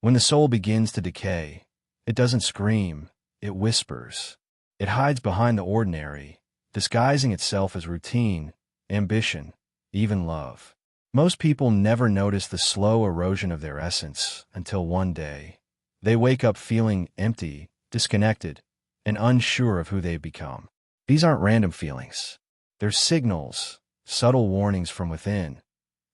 When the soul begins to decay, it doesn't scream, it whispers. It hides behind the ordinary, disguising itself as routine, ambition, even love. Most people never notice the slow erosion of their essence until one day they wake up feeling empty, disconnected, and unsure of who they've become. These aren't random feelings. They're signals, subtle warnings from within,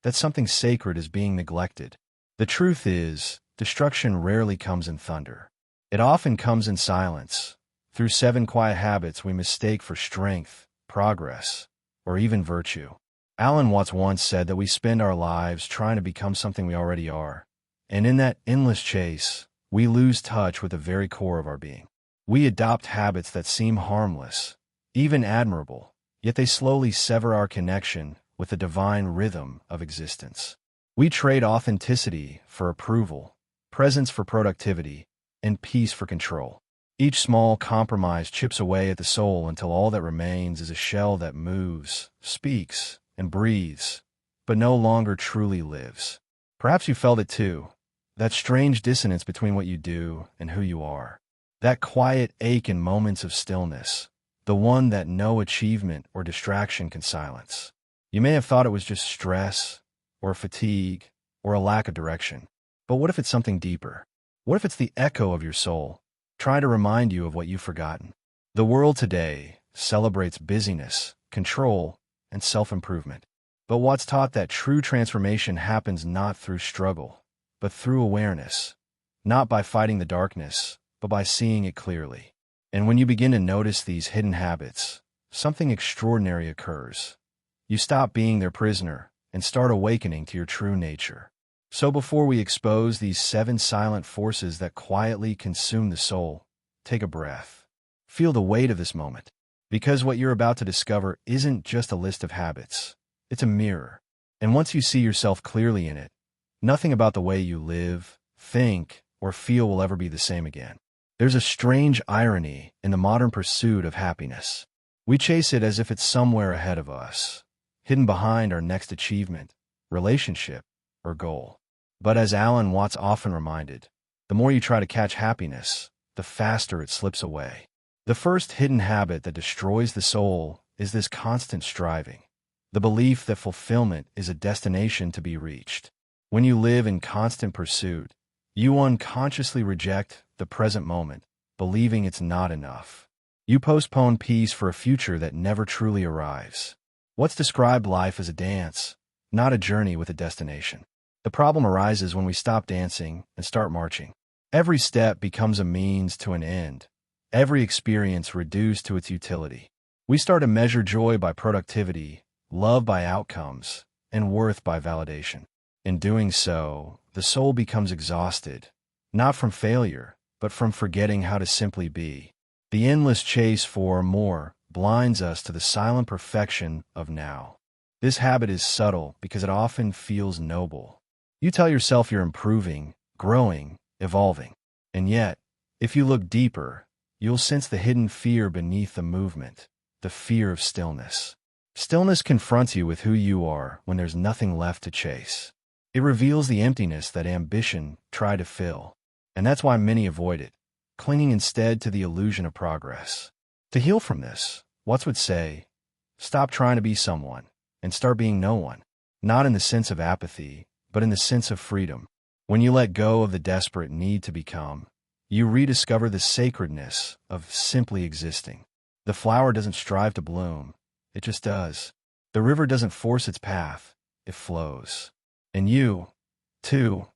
that something sacred is being neglected. The truth is, destruction rarely comes in thunder. It often comes in silence, through 7 quiet habits we mistake for strength, progress, or even virtue. Alan Watts once said that we spend our lives trying to become something we already are, and in that endless chase, we lose touch with the very core of our being. We adopt habits that seem harmless, even admirable, yet they slowly sever our connection with the divine rhythm of existence. We trade authenticity for approval, presence for productivity, and peace for control. Each small compromise chips away at the soul until all that remains is a shell that moves, speaks, and breathes, but no longer truly lives. Perhaps you felt it too, that strange dissonance between what you do and who you are. That quiet ache in moments of stillness, the one that no achievement or distraction can silence. You may have thought it was just stress, or fatigue, or a lack of direction. But what if it's something deeper? What if it's the echo of your soul, trying to remind you of what you've forgotten? The world today celebrates busyness, control, and self-improvement. But Watts taught that true transformation happens not through struggle, but through awareness, not by fighting the darkness, but by seeing it clearly. And when you begin to notice these hidden habits, something extraordinary occurs. You stop being their prisoner and start awakening to your true nature. So before we expose these 7 silent forces that quietly consume the soul, take a breath. Feel the weight of this moment, because what you're about to discover isn't just a list of habits. It's a mirror. And once you see yourself clearly in it, nothing about the way you live, think, or feel will ever be the same again. There's a strange irony in the modern pursuit of happiness. We chase it as if it's somewhere ahead of us, hidden behind our next achievement, relationship, or goal. But as Alan Watts often reminded, the more you try to catch happiness, the faster it slips away. The first hidden habit that destroys the soul is this constant striving, the belief that fulfillment is a destination to be reached. When you live in constant pursuit, you unconsciously reject the present moment, believing it's not enough. You postpone peace for a future that never truly arrives. Watts described life as a dance, not a journey with a destination. The problem arises when we stop dancing and start marching. Every step becomes a means to an end, every experience reduced to its utility. We start to measure joy by productivity, love by outcomes, and worth by validation. In doing so, the soul becomes exhausted, not from failure, but from forgetting how to simply be. The endless chase for more blinds us to the silent perfection of now. This habit is subtle because it often feels noble. You tell yourself you're improving, growing, evolving. And yet, if you look deeper, you'll sense the hidden fear beneath the movement, the fear of stillness. Stillness confronts you with who you are when there's nothing left to chase. It reveals the emptiness that ambition tried to fill. And that's why many avoid it, clinging instead to the illusion of progress. To heal from this, Watts would say, stop trying to be someone and start being no one, not in the sense of apathy, but in the sense of freedom. When you let go of the desperate need to become, you rediscover the sacredness of simply existing. The flower doesn't strive to bloom, it just does. The river doesn't force its path, it flows. And you, too,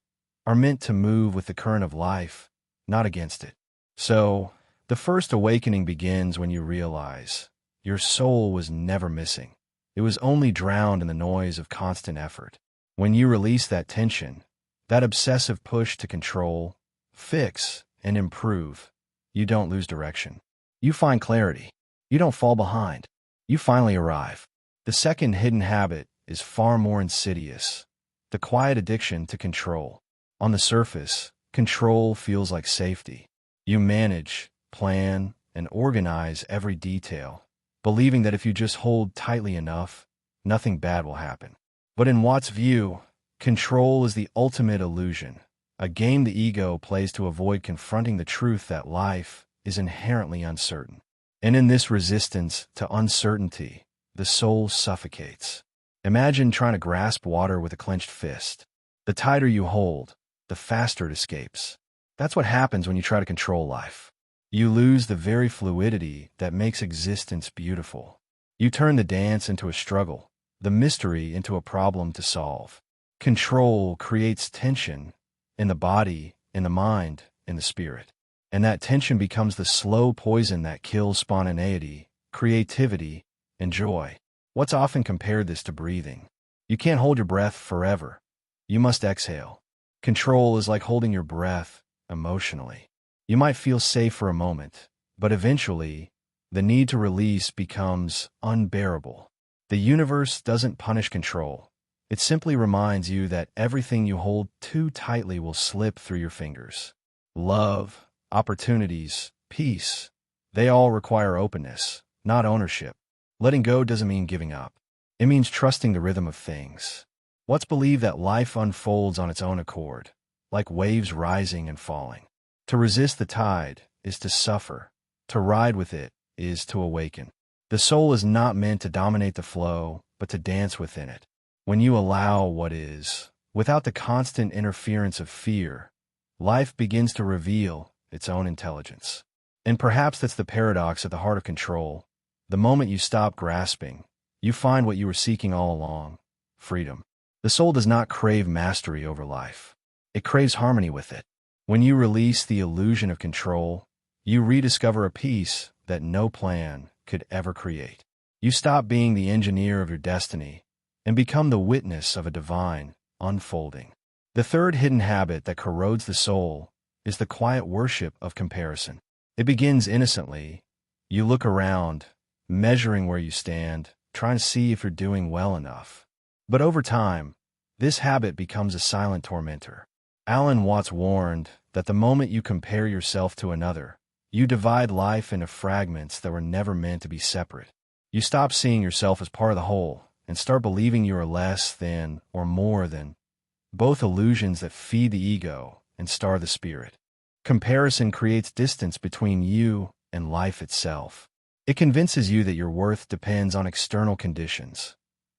are meant to move with the current of life, not against it. So, the first awakening begins when you realize your soul was never missing. It was only drowned in the noise of constant effort. When you release that tension, that obsessive push to control, fix, and improve, you don't lose direction. You find clarity. You don't fall behind. You finally arrive. The second hidden habit is far more insidious, the quiet addiction to control. On the surface, control feels like safety. You manage, plan, and organize every detail, believing that if you just hold tightly enough, nothing bad will happen. But in Watts' view, control is the ultimate illusion, a game the ego plays to avoid confronting the truth that life is inherently uncertain. And in this resistance to uncertainty, the soul suffocates. Imagine trying to grasp water with a clenched fist. The tighter you hold, the faster it escapes. That's what happens when you try to control life. You lose the very fluidity that makes existence beautiful. You turn the dance into a struggle, the mystery into a problem to solve. Control creates tension in the body, in the mind, in the spirit. And that tension becomes the slow poison that kills spontaneity, creativity, and joy. What's often compared this to breathing? You can't hold your breath forever. You must exhale. Control is like holding your breath emotionally. You might feel safe for a moment, but eventually, the need to release becomes unbearable. The universe doesn't punish control. It simply reminds you that everything you hold too tightly will slip through your fingers. Love, opportunities, peace, they all require openness, not ownership. Letting go doesn't mean giving up. It means trusting the rhythm of things. Let's believe that life unfolds on its own accord, like waves rising and falling. To resist the tide is to suffer. To ride with it is to awaken. The soul is not meant to dominate the flow, but to dance within it. When you allow what is, without the constant interference of fear, life begins to reveal its own intelligence. And perhaps that's the paradox at the heart of control. The moment you stop grasping, you find what you were seeking all along: freedom. The soul does not crave mastery over life. It craves harmony with it. When you release the illusion of control, you rediscover a peace that no plan could ever create. You stop being the engineer of your destiny and become the witness of a divine unfolding. The third hidden habit that corrodes the soul is the quiet worship of comparison. It begins innocently. You look around, measuring where you stand, trying to see if you're doing well enough. But over time, this habit becomes a silent tormentor. Alan Watts warned that the moment you compare yourself to another, you divide life into fragments that were never meant to be separate. You stop seeing yourself as part of the whole and start believing you are less than or more than, both illusions that feed the ego and starve the spirit. Comparison creates distance between you and life itself. It convinces you that your worth depends on external conditions,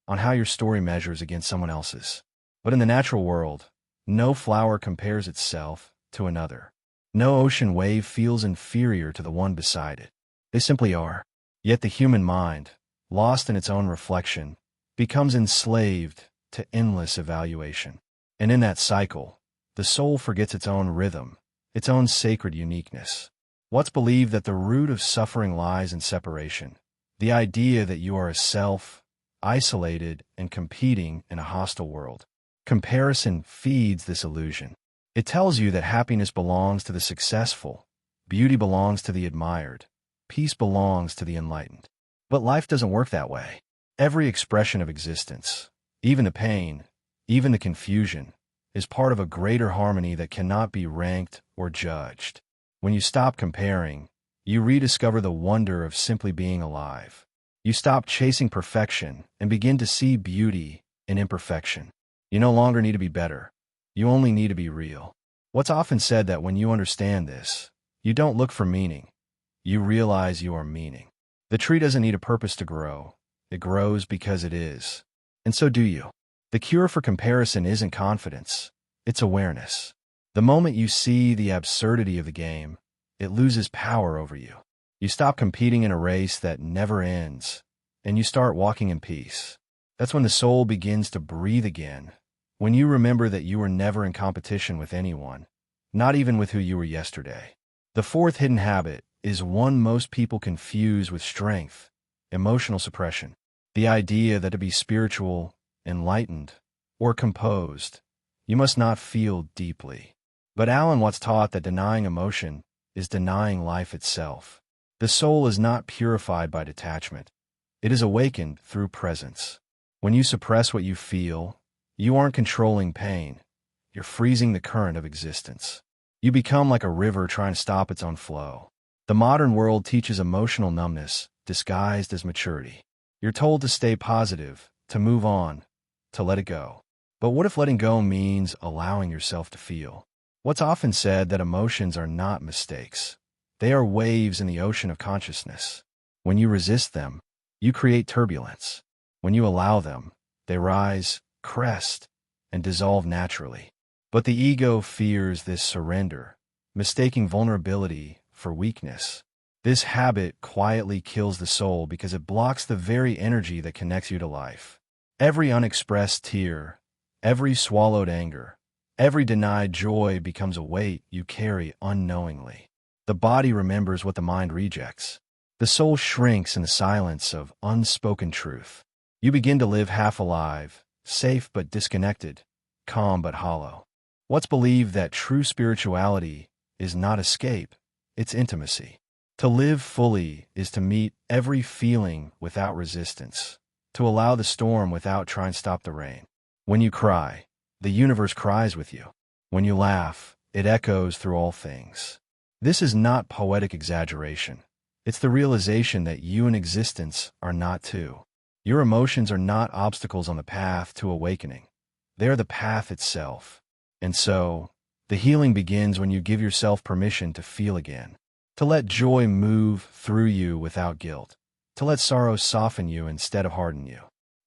on how your story measures against someone else's. But in the natural world, no flower compares itself to another. No ocean wave feels inferior to the one beside it. They simply are. Yet the human mind, lost in its own reflection, becomes enslaved to endless evaluation. And in that cycle, the soul forgets its own rhythm, its own sacred uniqueness. Watts believed that the root of suffering lies in separation, the idea that you are a self, isolated and competing in a hostile world. Comparison feeds this illusion. It tells you that happiness belongs to the successful, beauty belongs to the admired, peace belongs to the enlightened. But life doesn't work that way. Every expression of existence, even the pain, even the confusion, is part of a greater harmony that cannot be ranked or judged. When you stop comparing, you rediscover the wonder of simply being alive. You stop chasing perfection and begin to see beauty in imperfection. You no longer need to be better. You only need to be real. What's often said that when you understand this, you don't look for meaning. You realize you are meaning. The tree doesn't need a purpose to grow. It grows because it is. And so do you. The cure for comparison isn't confidence. It's awareness. The moment you see the absurdity of the game, it loses power over you. You stop competing in a race that never ends, and you start walking in peace. That's when the soul begins to breathe again. When you remember that you were never in competition with anyone, not even with who you were yesterday. The fourth hidden habit is one most people confuse with strength: emotional suppression. The idea that to be spiritual, enlightened, or composed, you must not feel deeply. But Alan Watts taught that denying emotion is denying life itself. The soul is not purified by detachment. It is awakened through presence. When you suppress what you feel, you aren't controlling pain. You're freezing the current of existence. You become like a river trying to stop its own flow. The modern world teaches emotional numbness disguised as maturity. You're told to stay positive, to move on, to let it go. But what if letting go means allowing yourself to feel? What's often said that emotions are not mistakes. They are waves in the ocean of consciousness. When you resist them, you create turbulence. When you allow them, they rise, crest, and dissolve naturally. But the ego fears this surrender, mistaking vulnerability for weakness. This habit quietly kills the soul because it blocks the very energy that connects you to life. Every unexpressed tear, every swallowed anger, every denied joy becomes a weight you carry unknowingly. The body remembers what the mind rejects. The soul shrinks in the silence of unspoken truth. You begin to live half alive, safe but disconnected, calm but hollow. What's believed that true spirituality is not escape, it's intimacy. To live fully is to meet every feeling without resistance, to allow the storm without trying to stop the rain. When you cry, the universe cries with you. When you laugh, it echoes through all things. This is not poetic exaggeration. It's the realization that you and existence are not two. Your emotions are not obstacles on the path to awakening. They are the path itself. And so, the healing begins when you give yourself permission to feel again, to let joy move through you without guilt, to let sorrow soften you instead of harden you.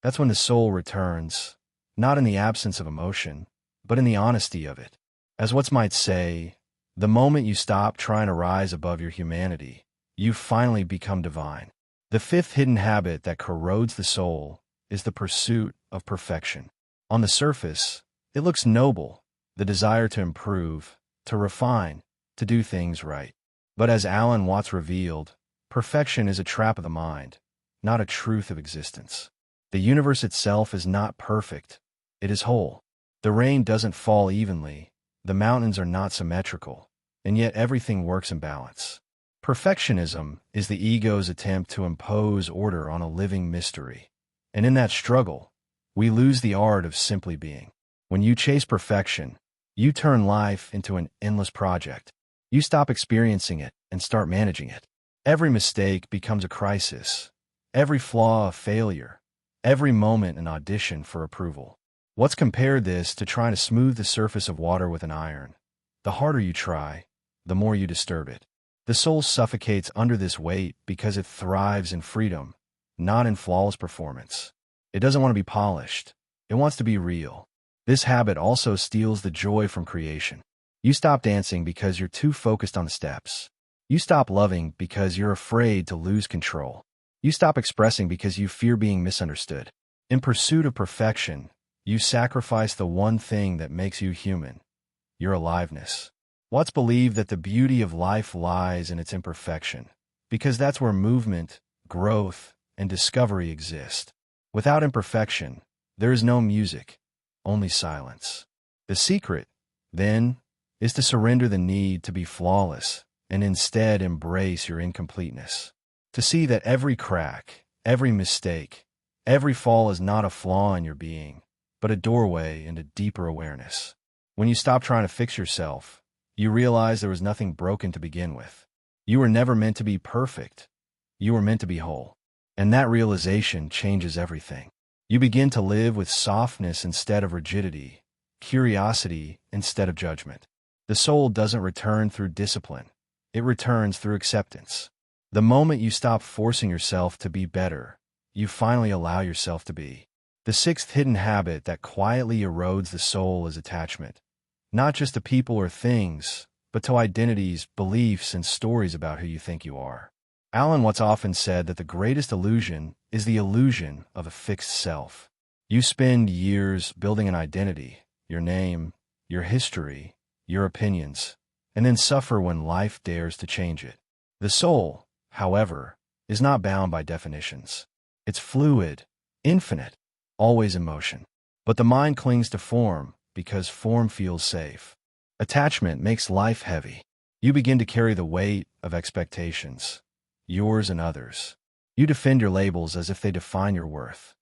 That's when the soul returns, not in the absence of emotion, but in the honesty of it. As what might say, the moment you stop trying to rise above your humanity, you finally become divine. The fifth hidden habit that corrodes the soul is the pursuit of perfection. On the surface, it looks noble, the desire to improve, to refine, to do things right. But as Alan Watts revealed, perfection is a trap of the mind, not a truth of existence. The universe itself is not perfect, it is whole. The rain doesn't fall evenly, the mountains are not symmetrical, and yet everything works in balance. Perfectionism is the ego's attempt to impose order on a living mystery. And in that struggle, we lose the art of simply being. When you chase perfection, you turn life into an endless project. You stop experiencing it and start managing it. Every mistake becomes a crisis, every flaw a failure, every moment an audition for approval. What's compared this to trying to smooth the surface of water with an iron? The harder you try, the more you disturb it. The soul suffocates under this weight because it thrives in freedom, not in flawless performance. It doesn't want to be polished. It wants to be real. This habit also steals the joy from creation. You stop dancing because you're too focused on the steps. You stop loving because you're afraid to lose control. You stop expressing because you fear being misunderstood. In pursuit of perfection, you sacrifice the one thing that makes you human, your aliveness. Watts believed that the beauty of life lies in its imperfection, because that's where movement, growth, and discovery exist. Without imperfection, there is no music, only silence. The secret, then, is to surrender the need to be flawless and instead embrace your incompleteness. To see that every crack, every mistake, every fall is not a flaw in your being, but a doorway into deeper awareness. When you stop trying to fix yourself, you realize there was nothing broken to begin with. You were never meant to be perfect. You were meant to be whole. And that realization changes everything. You begin to live with softness instead of rigidity, curiosity instead of judgment. The soul doesn't return through discipline. It returns through acceptance. The moment you stop forcing yourself to be better, you finally allow yourself to be. The sixth hidden habit that quietly erodes the soul is attachment. Not just to people or things, but to identities, beliefs, and stories about who you think you are. Alan Watts often said that the greatest illusion is the illusion of a fixed self. You spend years building an identity, your name, your history, your opinions, and then suffer when life dares to change it. The soul, however, is not bound by definitions. It's fluid, infinite, always in motion. But the mind clings to form because form feels safe. Attachment makes life heavy. You begin to carry the weight of expectations, yours and others. You defend your labels as if they define your worth.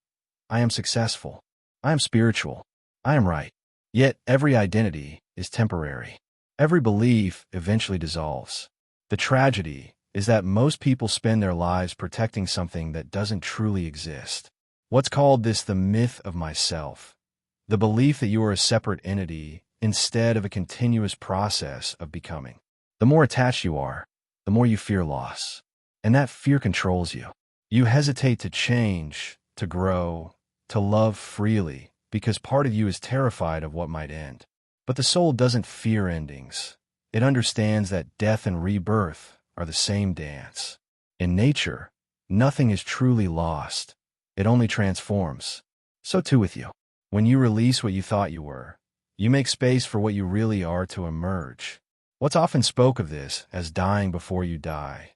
I am successful. I am spiritual. I am right. Yet every identity is temporary. Every belief eventually dissolves. The tragedy is that most people spend their lives protecting something that doesn't truly exist. What's called this the myth of myself. The belief that you are a separate entity instead of a continuous process of becoming. The more attached you are, the more you fear loss. And that fear controls you. You hesitate to change, to grow, to love freely, because part of you is terrified of what might end. But the soul doesn't fear endings. It understands that death and rebirth are the same dance. In nature, nothing is truly lost. It only transforms. So too with you. When you release what you thought you were, you make space for what you really are to emerge. What's often spoke of this as dying before you die,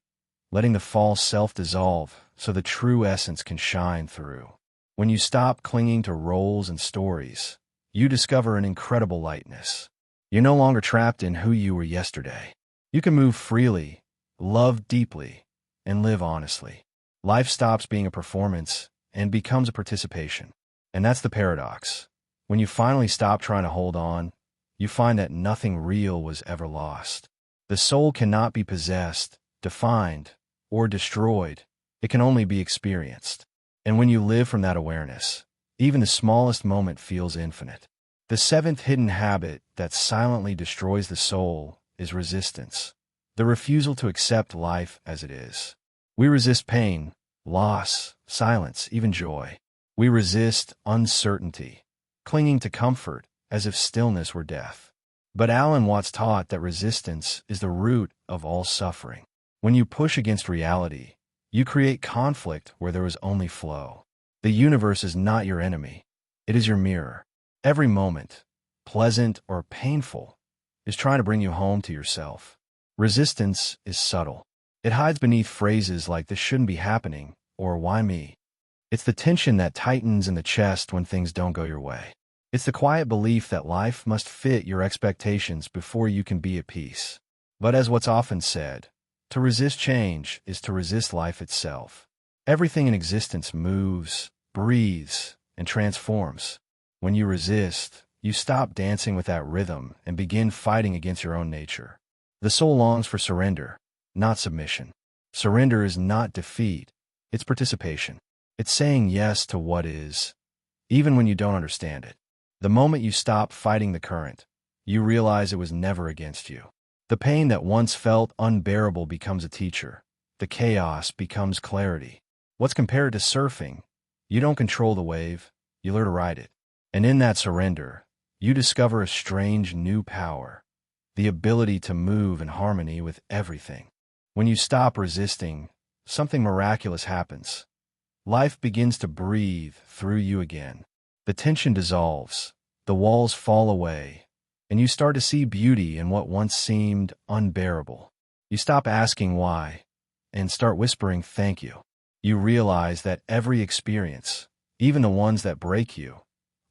letting the false self dissolve so the true essence can shine through. When you stop clinging to roles and stories, you discover an incredible lightness. You're no longer trapped in who you were yesterday. You can move freely, love deeply, and live honestly. Life stops being a performance and becomes a participation. And that's the paradox. When you finally stop trying to hold on, you find that nothing real was ever lost. The soul cannot be possessed, defined, or destroyed. It can only be experienced. And when you live from that awareness, even the smallest moment feels infinite. The seventh hidden habit that silently destroys the soul is resistance, the refusal to accept life as it is. We resist pain, loss, silence, even joy. We resist uncertainty, clinging to comfort as if stillness were death. But Alan Watts taught that resistance is the root of all suffering. When you push against reality, you create conflict where there is only flow. The universe is not your enemy. It is your mirror. Every moment, pleasant or painful, is trying to bring you home to yourself. Resistance is subtle. It hides beneath phrases like "this shouldn't be happening" or "why me?" It's the tension that tightens in the chest when things don't go your way. It's the quiet belief that life must fit your expectations before you can be at peace. But as what's often said, to resist change is to resist life itself. Everything in existence moves, breathes, and transforms. When you resist, you stop dancing with that rhythm and begin fighting against your own nature. The soul longs for surrender, not submission. Surrender is not defeat, it's participation. It's saying yes to what is, even when you don't understand it. The moment you stop fighting the current, you realize it was never against you. The pain that once felt unbearable becomes a teacher. The chaos becomes clarity. What's compared to surfing? You don't control the wave, you learn to ride it. And in that surrender, you discover a strange new power, the ability to move in harmony with everything. When you stop resisting, something miraculous happens. Life begins to breathe through you again. The tension dissolves, the walls fall away, and you start to see beauty in what once seemed unbearable. You stop asking why and start whispering thank you. You realize that every experience, even the ones that break you,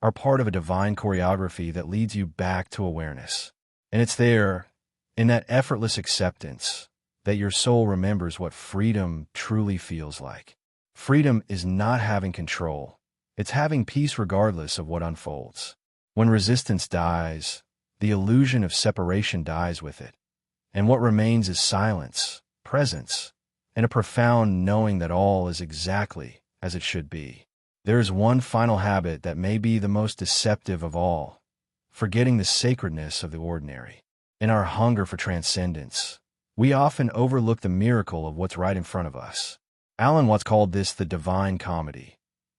are part of a divine choreography that leads you back to awareness. And it's there, in that effortless acceptance, that your soul remembers what freedom truly feels like. Freedom is not having control. It's having peace regardless of what unfolds. When resistance dies, the illusion of separation dies with it. And what remains is silence, presence, and a profound knowing that all is exactly as it should be. There is one final habit that may be the most deceptive of all, forgetting the sacredness of the ordinary. In our hunger for transcendence, we often overlook the miracle of what's right in front of us. Alan Watts called this the divine comedy.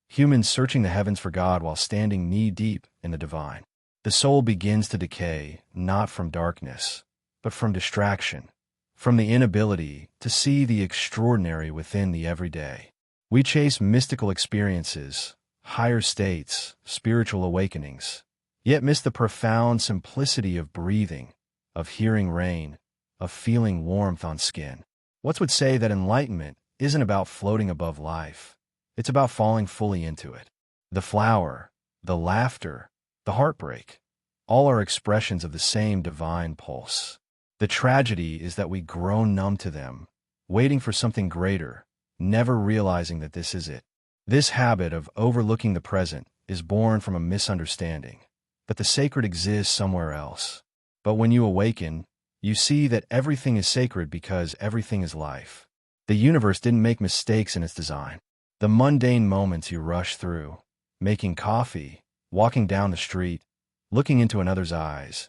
Humans searching the heavens for God while standing knee-deep in the divine. The soul begins to decay, not from darkness, but from distraction, from the inability to see the extraordinary within the everyday. We chase mystical experiences, higher states, spiritual awakenings, yet miss the profound simplicity of breathing, of hearing rain, of feeling warmth on skin. Watts would say that enlightenment isn't about floating above life. It's about falling fully into it. The flower, the laughter, the heartbreak, all are expressions of the same divine pulse. The tragedy is that we grow numb to them, waiting for something greater, never realizing that this is it. This habit of overlooking the present is born from a misunderstanding, that the sacred exists somewhere else. But when you awaken, you see that everything is sacred because everything is life. The universe didn't make mistakes in its design. The mundane moments you rush through, making coffee, walking down the street, looking into another's eyes,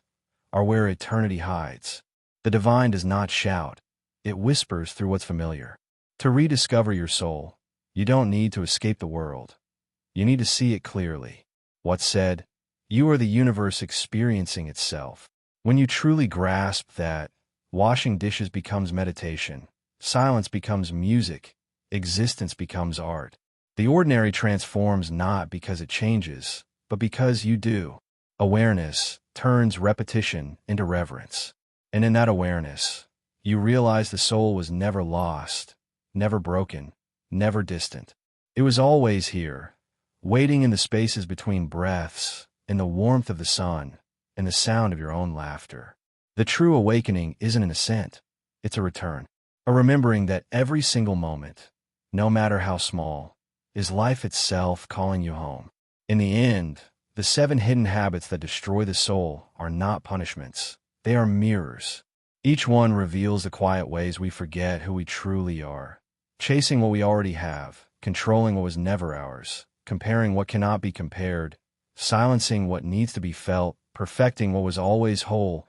are where eternity hides. The divine does not shout. It whispers through what's familiar. To rediscover your soul, you don't need to escape the world. You need to see it clearly. What's said? You are the universe experiencing itself. When you truly grasp that, washing dishes becomes meditation, silence becomes music, existence becomes art. The ordinary transforms not because it changes, but because you do. Awareness turns repetition into reverence. And in that awareness, you realize the soul was never lost, never broken, never distant. It was always here, waiting in the spaces between breaths, in the warmth of the sun, and the sound of your own laughter. The true awakening isn't an ascent, it's a return. A remembering that every single moment, no matter how small, is life itself calling you home. In the end, the 7 hidden habits that destroy the soul are not punishments. They are mirrors. Each one reveals the quiet ways we forget who we truly are. Chasing what we already have, controlling what was never ours, comparing what cannot be compared, silencing what needs to be felt, perfecting what was always whole,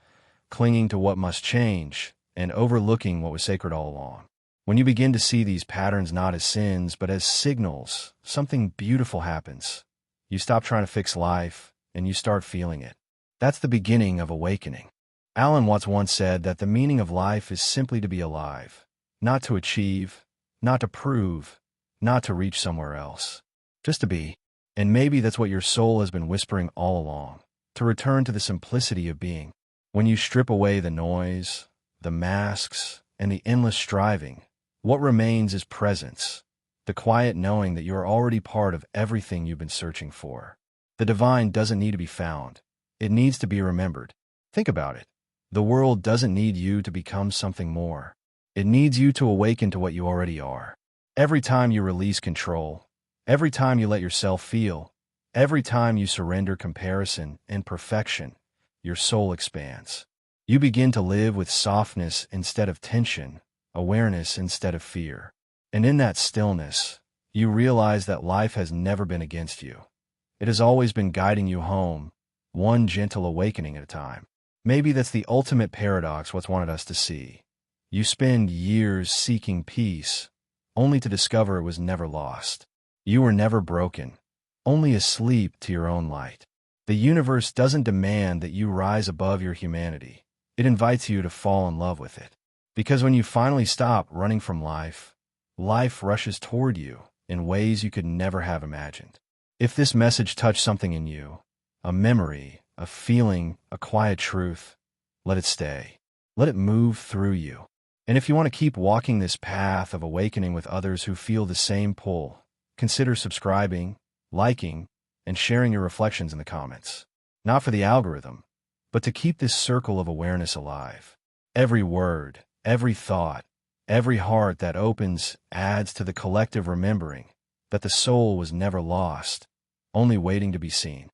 clinging to what must change, and overlooking what was sacred all along. When you begin to see these patterns not as sins, but as signals, something beautiful happens. You stop trying to fix life, and you start feeling it. That's the beginning of awakening. Alan Watts once said that the meaning of life is simply to be alive, not to achieve, not to prove, not to reach somewhere else. Just to be. And maybe that's what your soul has been whispering all along, to return to the simplicity of being. When you strip away the noise, the masks, and the endless striving, what remains is presence, the quiet knowing that you are already part of everything you've been searching for. The divine doesn't need to be found. It needs to be remembered. Think about it. The world doesn't need you to become something more. It needs you to awaken to what you already are. Every time you release control, every time you let yourself feel, every time you surrender comparison and perfection, your soul expands. You begin to live with softness instead of tension, awareness instead of fear. And in that stillness, you realize that life has never been against you. It has always been guiding you home, one gentle awakening at a time. Maybe that's the ultimate paradox what's wanted us to see. You spend years seeking peace, only to discover it was never lost. You were never broken, only asleep to your own light. The universe doesn't demand that you rise above your humanity. It invites you to fall in love with it. Because when you finally stop running from life, life rushes toward you in ways you could never have imagined. If this message touched something in you, a memory, a feeling, a quiet truth, let it stay. Let it move through you. And if you want to keep walking this path of awakening with others who feel the same pull, consider subscribing, liking, and sharing your reflections in the comments. Not for the algorithm, but to keep this circle of awareness alive. Every word, every thought, every heart that opens adds to the collective remembering that the soul was never lost, only waiting to be seen.